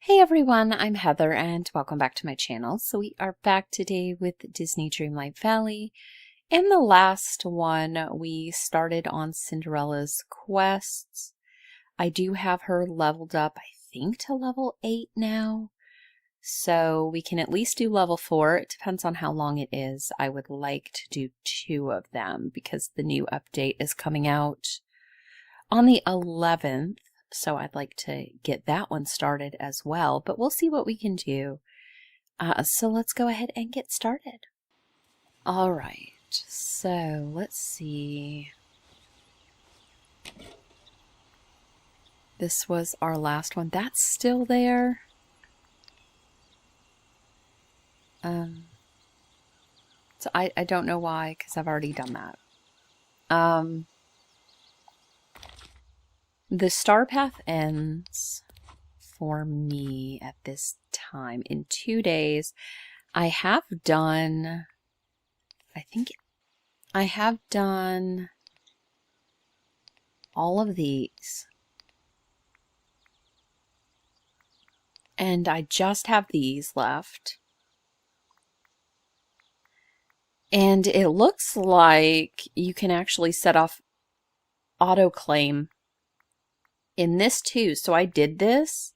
Hey everyone, I'm Heather and welcome back to my channel. So we are back today with Disney Dreamlight Valley. In the last one, we started on Cinderella's quests. I do have her leveled up, I think, to level 8 now. So we can at least do level 4. It depends on how long it is. I would like to do 2 of them because the new update is coming out on the 11th. So I'd like to get that one started as well, but we'll see what we can do. So let's go ahead and get started. All right, so let's see. This was our last one. That's still there. So I don't know why, because I've already done that. The star path ends for me at this time in 2 days. I have done, I think I have done all of these. And I just have these left. And it looks like you can actually set off auto-claim in this too. So I did this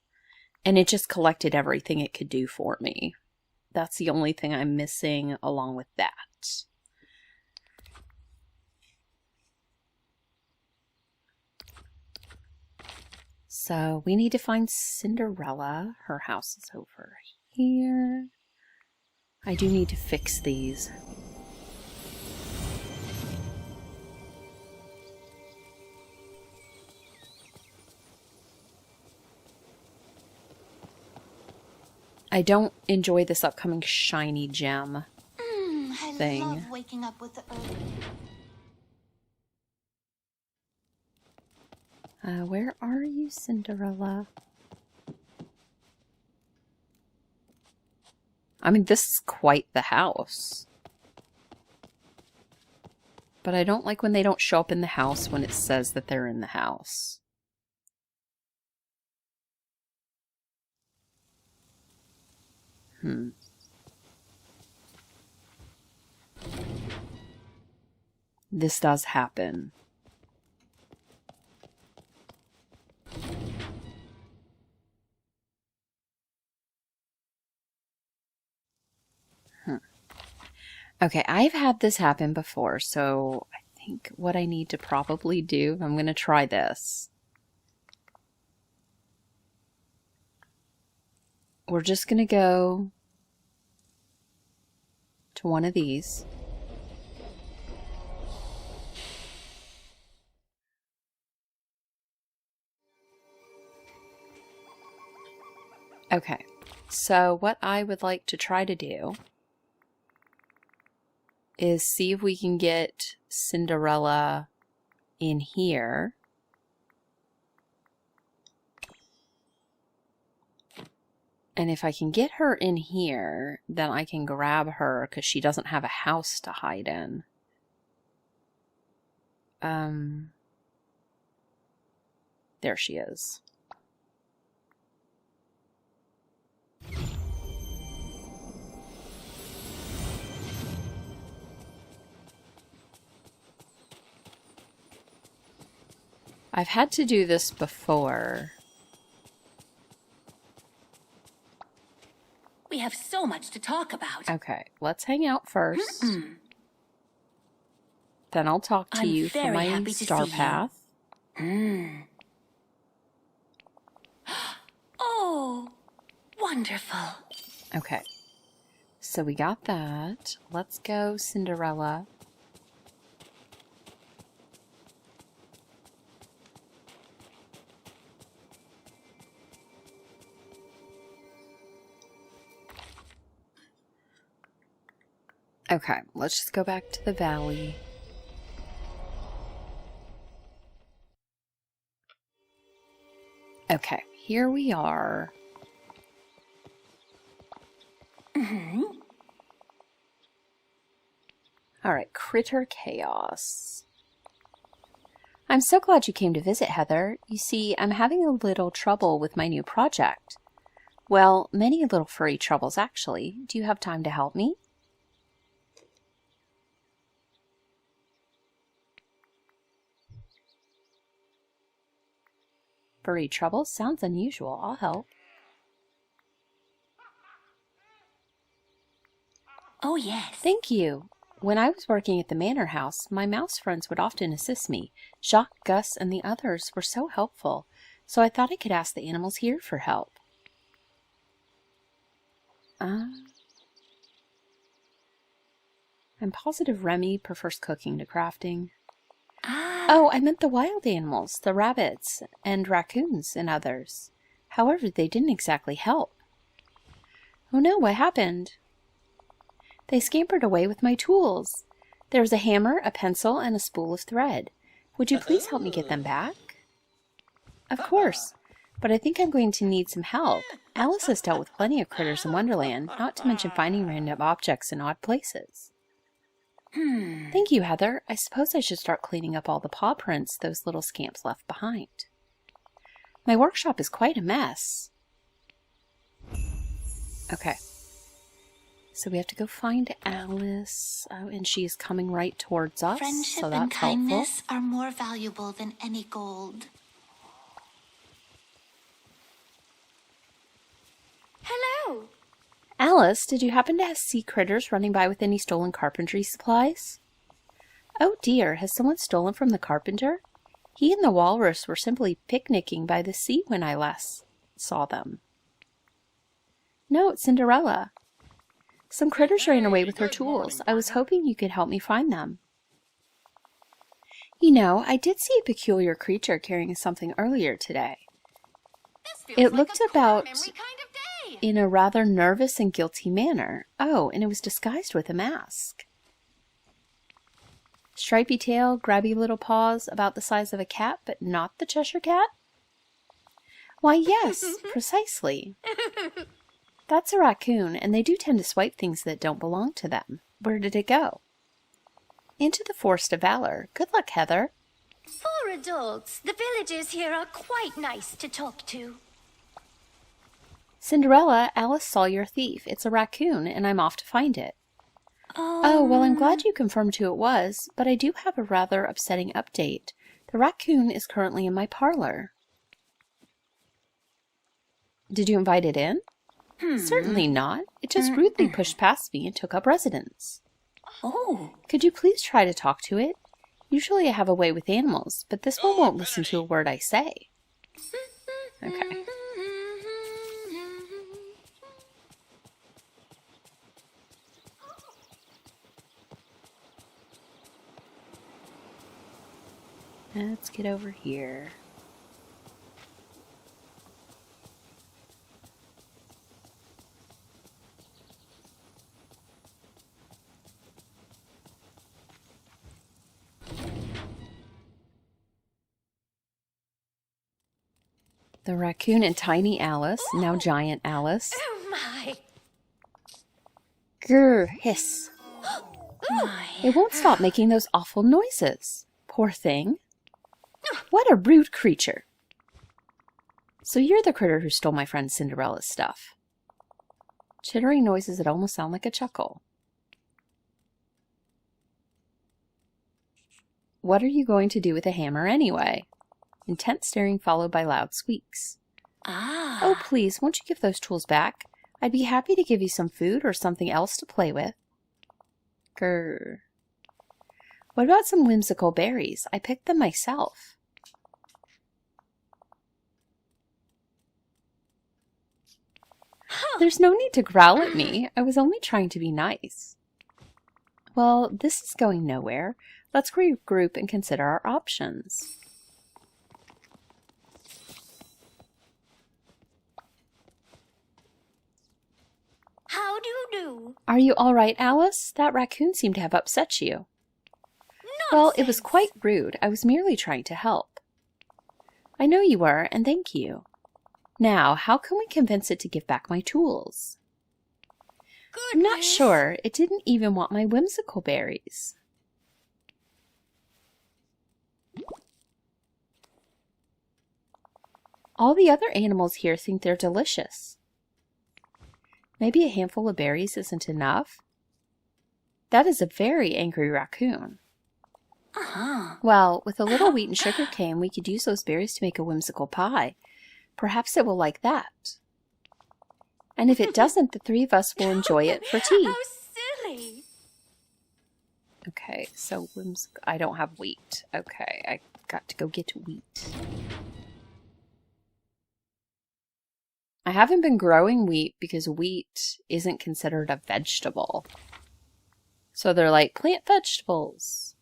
and it just collected everything it could do for me. That's the only thing I'm missing along with that. So we need to find Cinderella. Her house is over here. I do need to fix these. I don't enjoy this upcoming shiny gem thing. I love waking up with the Where are you, Cinderella? I mean, this is quite the house. But I don't like when they don't show up in the house when it says that they're in the house. This does happen. Okay, I've had this happen before, so I think what I need to probably do, I'm going to try this. We're just going to go to one of these. Okay, so what I would like to try to do is see if we can get Cinderella in here. And if I can get her in here, then I can grab her because she doesn't have a house to hide in. There she is. I've had to do this before. We have so much to talk about. Okay, let's hang out first. Then I'll talk to you for my star path. Oh, wonderful. Okay, so we got that. Let's go, Cinderella. Okay, let's just go back to the valley. Okay, here we are. All right, Critter Chaos. I'm so glad you came to visit, Heather. You see, I'm having a little trouble with my new project. Well, many little furry troubles, actually. Do you have time to help me? Furry troubles? Sounds unusual. I'll help. Oh, yes. Thank you. When I was working at the manor house, my mouse friends would often assist me. Jacques, Gus, and the others were so helpful, so I thought I could ask the animals here for help. I'm positive Remy prefers cooking to crafting. Oh, I meant the wild animals, the rabbits and raccoons and others. However, they didn't exactly help. Oh no, what happened? They scampered away with my tools. There was a hammer, a pencil, and a spool of thread. Would you please help me get them back? Of course, but I think I'm going to need some help. Alice has dealt with plenty of critters in Wonderland, not to mention finding random objects in odd places. Thank you, Heather. I suppose I should start cleaning up all the paw prints those little scamps left behind. My workshop is quite a mess. Okay. So we have to go find Alice. Oh, and she is coming right towards us. Friendship so that's and kindness helpful. are more valuable than any gold. Hello. Alice, did you happen to see critters running by with any stolen carpentry supplies? Oh dear, has someone stolen from the carpenter? He and the walrus were simply picnicking by the sea when I last saw them. No, it's Cinderella. Some critters ran away with her tools. I was hoping you could help me find them. You know, I did see a peculiar creature carrying something earlier today. It looked about in a rather nervous and guilty manner. Oh, and it was disguised with a mask. Stripy tail, grabby little paws, about the size of a cat, but not the Cheshire Cat? Why, yes, precisely. That's a raccoon, and they do tend to swipe things that don't belong to them. Where did it go? Into the Forest of Valor. Good luck, Heather. For adults, the villagers here are quite nice to talk to. Cinderella, Alice saw your thief. It's a raccoon, and I'm off to find it. Oh, well, I'm glad you confirmed who it was, but I do have a rather upsetting update. The raccoon is currently in my parlor. Did you invite it in? Certainly not. It just rudely pushed past me and took up residence. Oh. Could you please try to talk to it? Usually I have a way with animals, but this one won't listen to a word I say. Okay. Let's get over here. The raccoon and tiny Alice, now giant Alice. Oh my! Grr, hiss. It won't stop making those awful noises. Poor thing. What a rude creature. So you're the critter who stole my friend Cinderella's stuff. Chittering noises that almost sound like a chuckle. What are you going to do with a hammer anyway? Intense staring followed by loud squeaks. Oh, please, won't you give those tools back? I'd be happy to give you some food or something else to play with. Grr. What about some whimsical berries? I picked them myself. There's no need to growl at me. I was only trying to be nice. Well, this is going nowhere. Let's regroup and consider our options. How do you do? Are you all right, Alice? That raccoon seemed to have upset you. Well, it was quite rude. I was merely trying to help. I know you were, and thank you. Now, how can we convince it to give back my tools? I'm not sure. It didn't even want my whimsical berries. All the other animals here think they're delicious. Maybe a handful of berries isn't enough? That is a very angry raccoon. Well, with a little wheat and sugar cane, we could use those berries to make a whimsical pie. Perhaps it will like that. And if it doesn't, the three of us will enjoy it for tea. How silly! Okay, so I don't have wheat. Okay, I got to go get wheat. I haven't been growing wheat because wheat isn't considered a vegetable. So they're like, plant vegetables.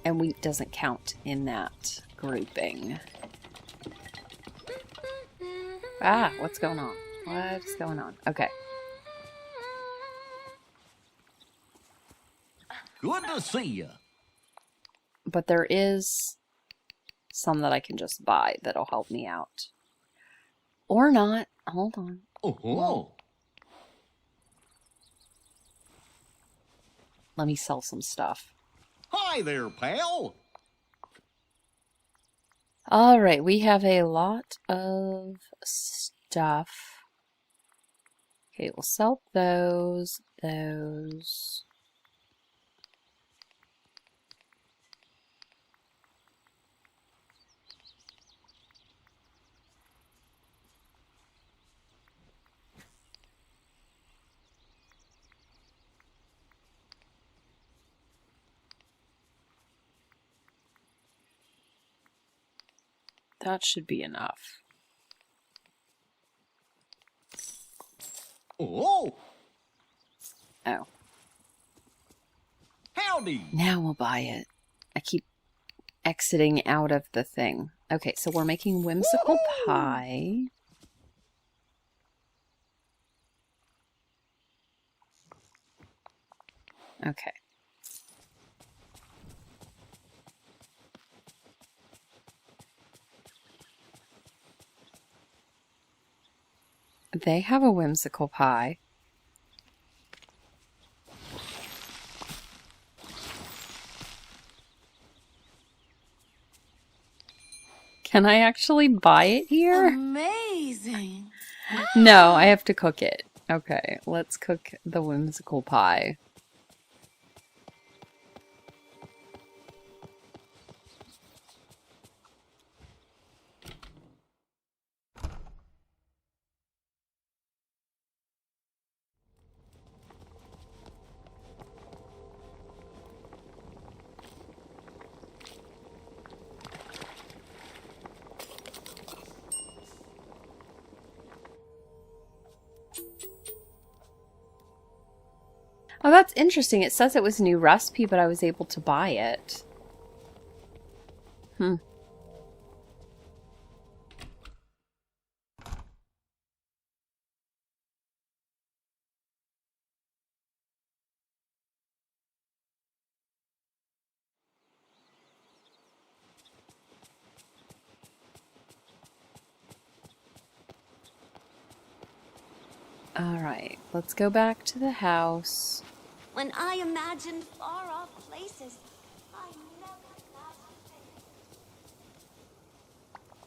And wheat doesn't count in that grouping. Ah, what's going on? What's going on? Okay. Good to see you. But there is some that I can just buy that'll help me out. Or not. Hold on. Oh. Let me sell some stuff. Hi there, pal. All right, we have a lot of stuff. Okay, we'll sell those. That should be enough. Oh. Oh. Howdy. Now we'll buy it. I keep exiting out of the thing. Okay, so we're making Whimsical Pie. Okay. They have a Whimsical Pie. Can I actually buy it here? Amazing. No, I have to cook it. Okay, let's cook the Whimsical Pie. Oh, that's interesting. It says it was a new recipe, but I was able to buy it. Alright, let's go back to the house. When I imagine far-off places, I never imagined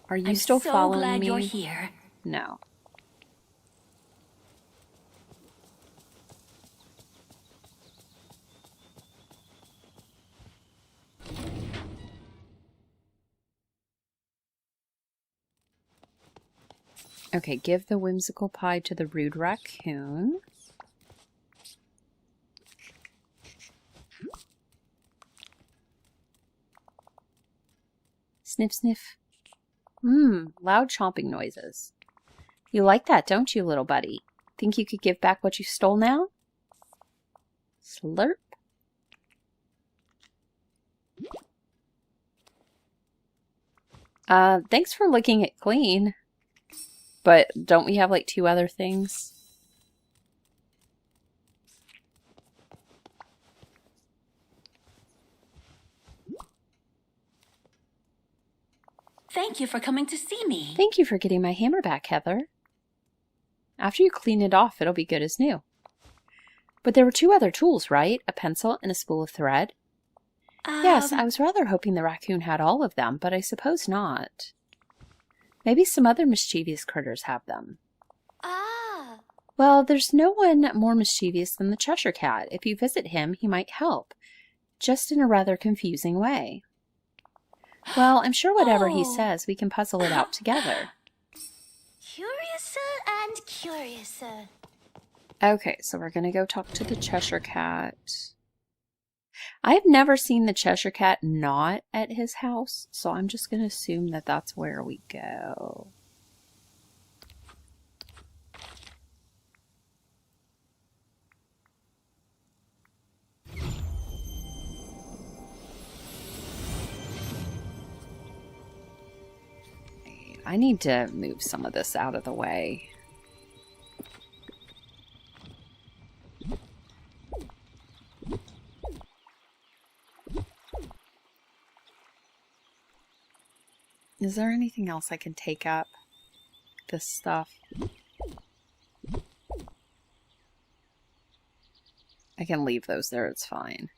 Are you I'm still so following glad me? you're here. No. Okay, give the Whimsical Pie to the rude raccoon. Sniff, sniff. Loud chomping noises. You like that, don't you, little buddy? Think you could give back what you stole now? Slurp. Thanks for licking it clean. But don't we have like 2 other things? Thank you for coming to see me. Thank you for getting my hammer back, Heather. After you clean it off, it'll be good as new. But there were 2 other tools, right? A pencil and a spool of thread. Yes, I was rather hoping the raccoon had all of them, but I suppose not. Maybe some other mischievous critters have them. Ah. Well, there's no one more mischievous than the Cheshire Cat. If you visit him, he might help, just in a rather confusing way. Well, I'm sure whatever he says, we can puzzle it out together. Curiouser and curiouser. Okay, so we're going to go talk to the Cheshire Cat. I've never seen the Cheshire Cat not at his house, so I'm just going to assume that that's where we go. I need to move some of this out of the way. Is there anything else I can take up? This stuff? I can leave those there, it's fine.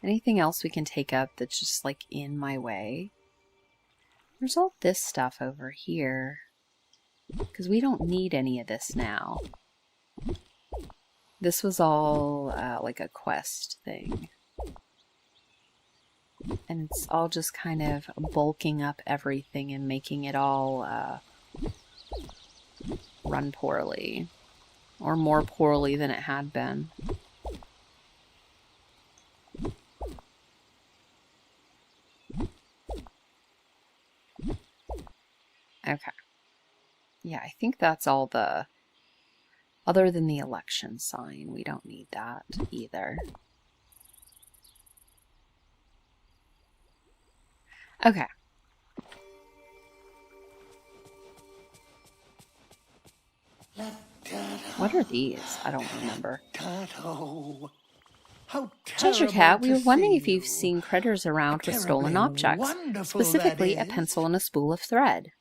Anything else we can take up that's just like in my way? There's all this stuff over here, because we don't need any of this now. This was all like a quest thing. And it's all just kind of bulking up everything and making it all run poorly. Or more poorly than it had been. Okay. Yeah, I think that's all the... Other than the election sign, we don't need that either. Okay. What are these? I don't remember. Cheshire Cat, we were wondering if you've seen critters around with stolen objects, specifically a pencil and a spool of thread.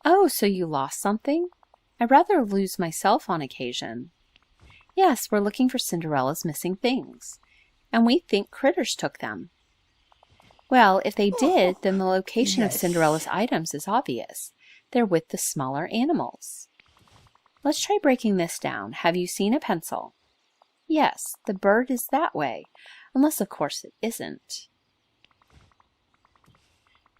Oh, so you lost something? I'd rather lose myself on occasion. Yes, we're looking for Cinderella's missing things, and we think critters took them. Well, if they did, then the location of Cinderella's items is obvious. They're with the smaller animals. Let's try breaking this down. Have you seen a pencil? Yes, the bird is that way, unless of course it isn't.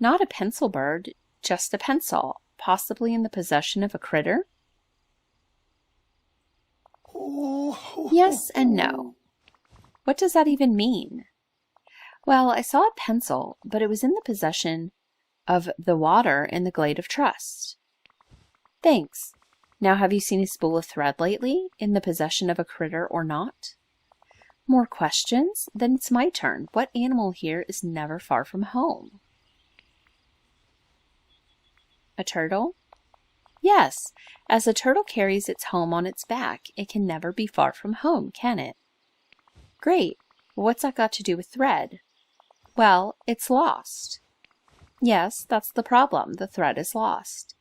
Not a pencil bird, just a pencil, possibly in the possession of a critter? Yes and no. What does that even mean? Well, I saw a pencil, but it was in the possession of the water in the Glade of Trust. Thanks. Now, have you seen a spool of thread lately, in the possession of a critter or not? More questions? Then it's my turn. What animal here is never far from home? A turtle? Yes, as a turtle carries its home on its back, it can never be far from home, can it? Great. What's that got to do with thread? Well, it's lost. Yes, that's the problem. The thread is lost.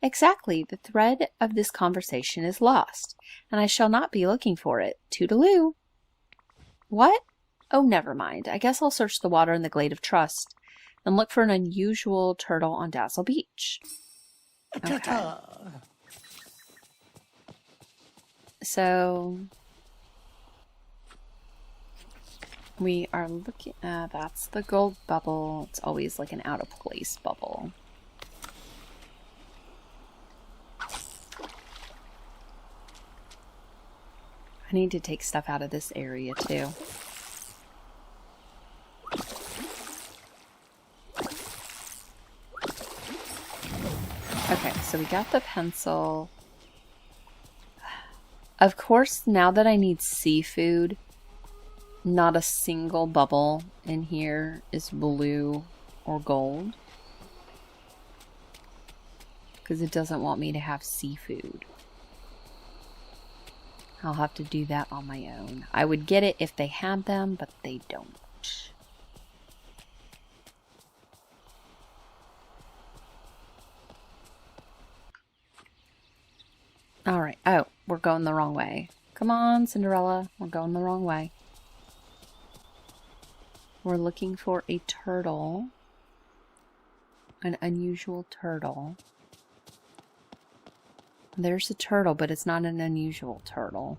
Exactly, the thread of this conversation is lost, and I shall not be looking for it. Toodaloo. What? Oh, never mind. I guess I'll search the water in the Glade of Trust and look for an unusual turtle on Dazzle Beach. Okay. So we are looking at, that's the gold bubble. It's always like an out of place bubble. I need to take stuff out of this area too. Okay, so we got the pencil. Of course, now that I need seafood, not a single bubble in here is blue or gold. Because it doesn't want me to have seafood. I'll have to do that on my own. I would get it if they had them, but they don't. Alright. Oh, we're going the wrong way. Come on, Cinderella. We're going the wrong way. We're looking for a turtle. An unusual turtle. There's a turtle, but it's not an unusual turtle.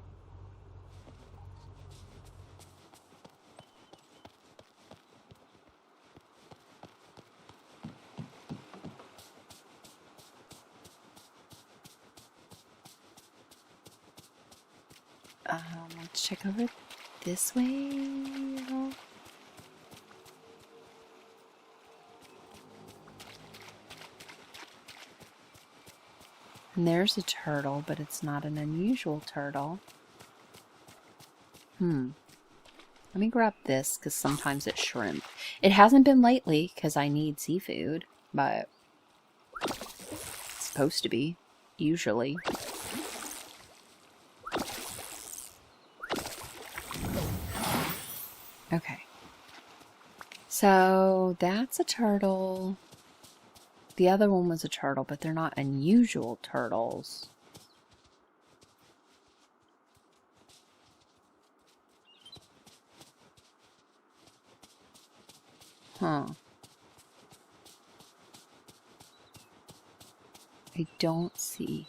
Let's check over this way. And there's a turtle, but it's not an unusual turtle. Let me grab this, because sometimes it's shrimp. It hasn't been lately, because I need seafood, but it's supposed to be, usually. Okay. So, that's a turtle. The other one was a turtle, but they're not unusual turtles. Huh. I don't see.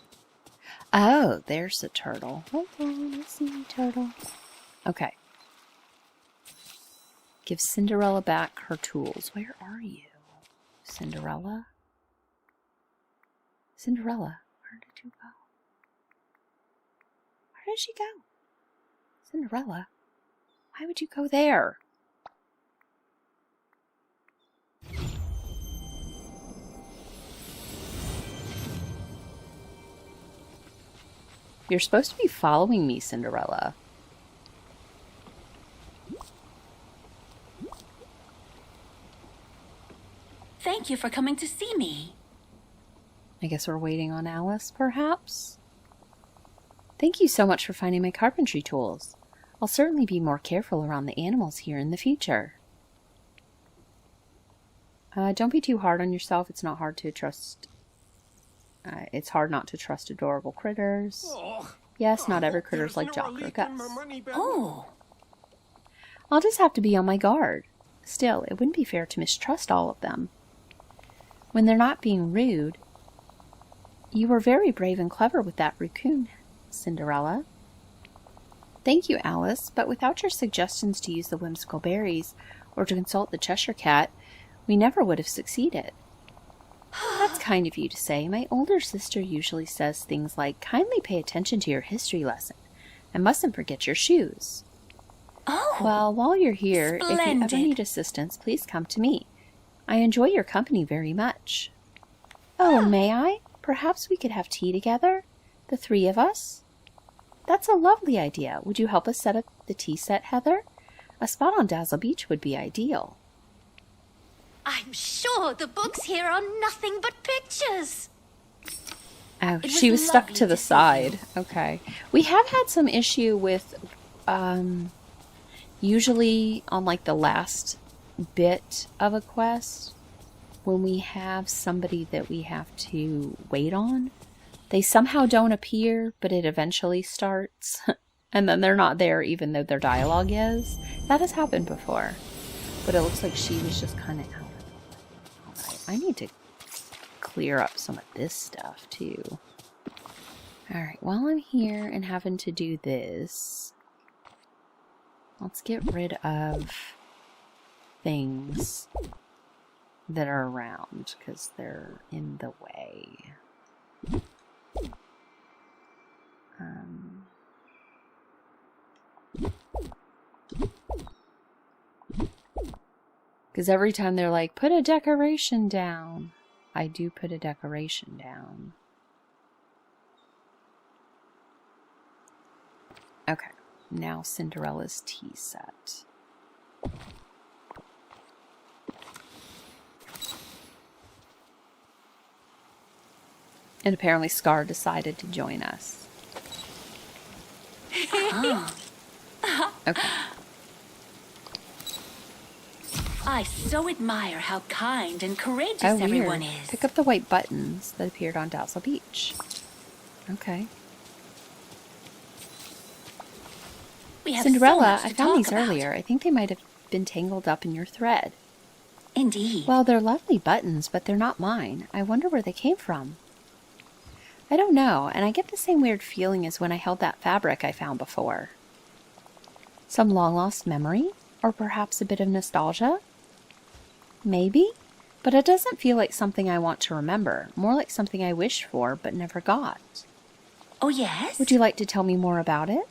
Oh, there's a turtle. Hold on, I see a turtle. Okay. Give Cinderella back her tools. Where are you? Cinderella? Cinderella, where did you go? Where did she go? Cinderella, why would you go there? You're supposed to be following me, Cinderella. Thank you for coming to see me. I guess we're waiting on Alice, perhaps? Thank you so much for finding my carpentry tools. I'll certainly be more careful around the animals here in the future. Don't be too hard on yourself. It's not hard to trust. It's hard not to trust adorable critters. Yes, not every critter's like Jock or Gus. Oh. I'll just have to be on my guard. Still, it wouldn't be fair to mistrust all of them. When they're not being rude, you were very brave and clever with that raccoon, Cinderella. Thank you, Alice, but without your suggestions to use the whimsical berries or to consult the Cheshire Cat, we never would have succeeded. That's kind of you to say. My older sister usually says things like, kindly pay attention to your history lesson and mustn't forget your shoes. Oh. Well, while you're here, if you ever Splendid. need assistance, please come to me. I enjoy your company very much. Oh, may I? Perhaps we could have tea together? The three of us? That's a lovely idea. Would you help us set up the tea set, Heather? A spot on Dazzle Beach would be ideal. I'm sure the books here are nothing but pictures. Oh, was she was stuck lovely to the to see side. you. Okay. We have had some issue with, usually on like the last bit of a quest, when we have somebody that we have to wait on, they somehow don't appear, but it eventually starts, and then they're not there even though their dialogue is. That has happened before, but it looks like she was just kind of out of the way. Alright, I need to clear up some of this stuff too. Alright, while I'm here and having to do this, let's get rid of things that are around because they're in the way. Because every time they're like, put a decoration down, I do put a decoration down. Okay, now Cinderella's tea set. And apparently Scar decided to join us. Okay. I so admire how kind and courageous Oh, weird. everyone is. Pick up the white buttons that appeared on Dazzle Beach. Okay. We have so Cinderella, much I to found talk these about. earlier. I think they might have been tangled up in your thread. Indeed. Well, they're lovely buttons, but they're not mine. I wonder where they came from. I don't know, and I get the same weird feeling as when I held that fabric I found before. Some long-lost memory? Or perhaps a bit of nostalgia? Maybe? But it doesn't feel like something I want to remember. More like something I wished for, but never got. Oh, yes? Would you like to tell me more about it?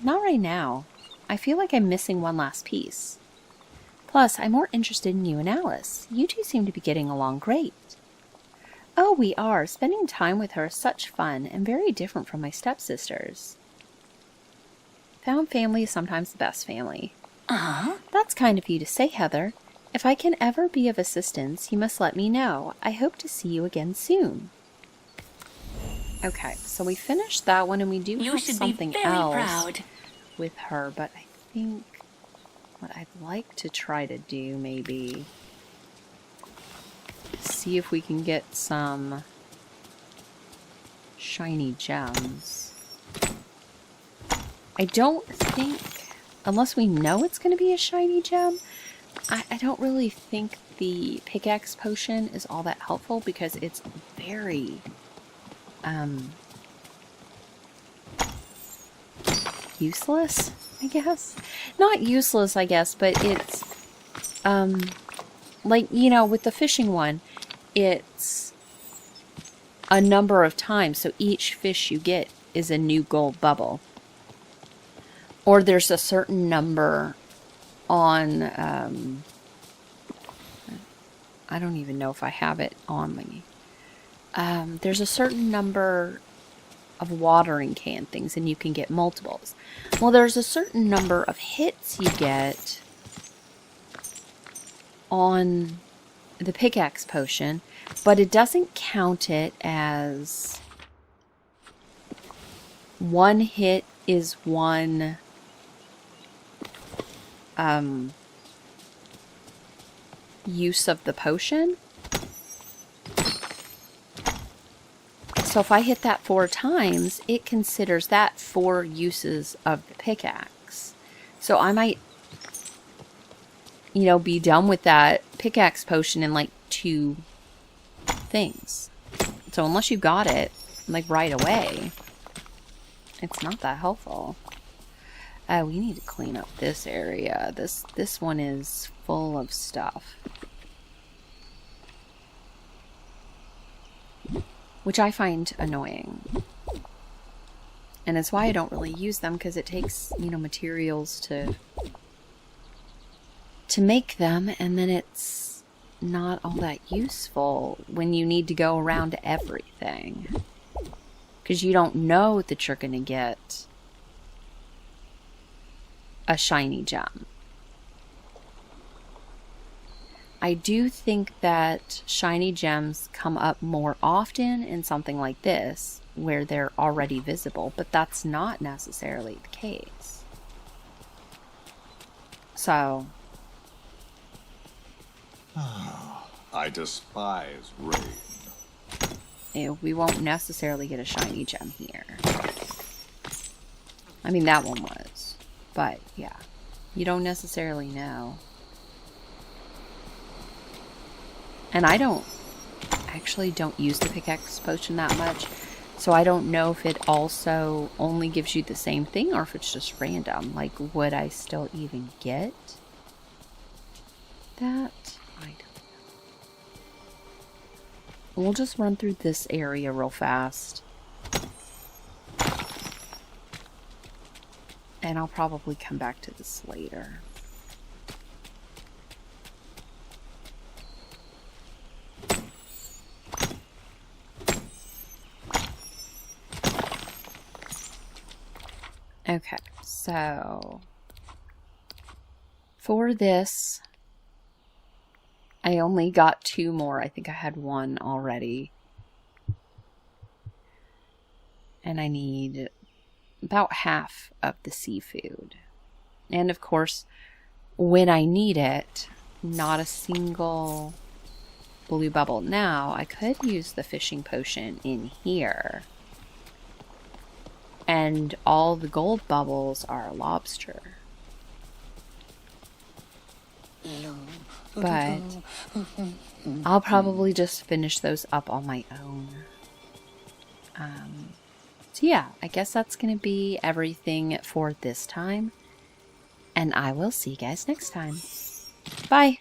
Not right now. I feel like I'm missing one last piece. Plus, I'm more interested in you and Alice. You two seem to be getting along great. Oh, we are. Spending time with her is such fun and very different from my stepsisters. Found family is sometimes the best family. Uh-huh. That's kind of you to say, Heather. If I can ever be of assistance, you must let me know. I hope to see you again soon. Okay, so we finished that one, and we do have something else proud. with her, but I think what I'd like to try to do maybe see if we can get some shiny gems. I don't think, unless we know it's going to be a shiny gem, I don't really think the pickaxe potion is all that helpful because it's very useless, I guess. Not useless, I guess, but it's like, you know, with the fishing one, it's a number of times, so each fish you get is a new gold bubble. Or there's a certain number on, I don't even know if I have it on me. There's a certain number of watering can things, and you can get multiples. Well, there's a certain number of hits you get on the pickaxe potion, but it doesn't count it as one hit is one use of the potion. So if I hit that 4 times, it considers that 4 uses of the pickaxe. So I might, you know, be done with that pickaxe potion in like 2 things. So unless you got it like right away, it's not that helpful. We need to clean up this area. This one is full of stuff, which I find annoying. And it's why I don't really use them, because it takes, you know, materials to make them, and then it's not all that useful when you need to go around everything. Because you don't know that you're going to get a shiny gem. I do think that shiny gems come up more often in something like this, where they're already visible, but that's not necessarily the case. So, I despise rain. we won't necessarily get a shiny gem here. I mean, that one was. But, yeah. You don't necessarily know. And I actually don't use the pickaxe potion that much. So I don't know if it also only gives you the same thing, or if it's just random. Like, would I still even get that? I don't know. We'll just run through this area real fast. And I'll probably come back to this later. Okay, so for this, I only got 2 more. I think I had 1 already. And I need about half of the seafood. And of course, when I need it, not a single blue bubble. Now, I could use the fishing potion in here. And all the gold bubbles are lobster. but I'll probably just finish those up on my own. So yeah, I guess that's going to be everything for this time. And I will see you guys next time. Bye!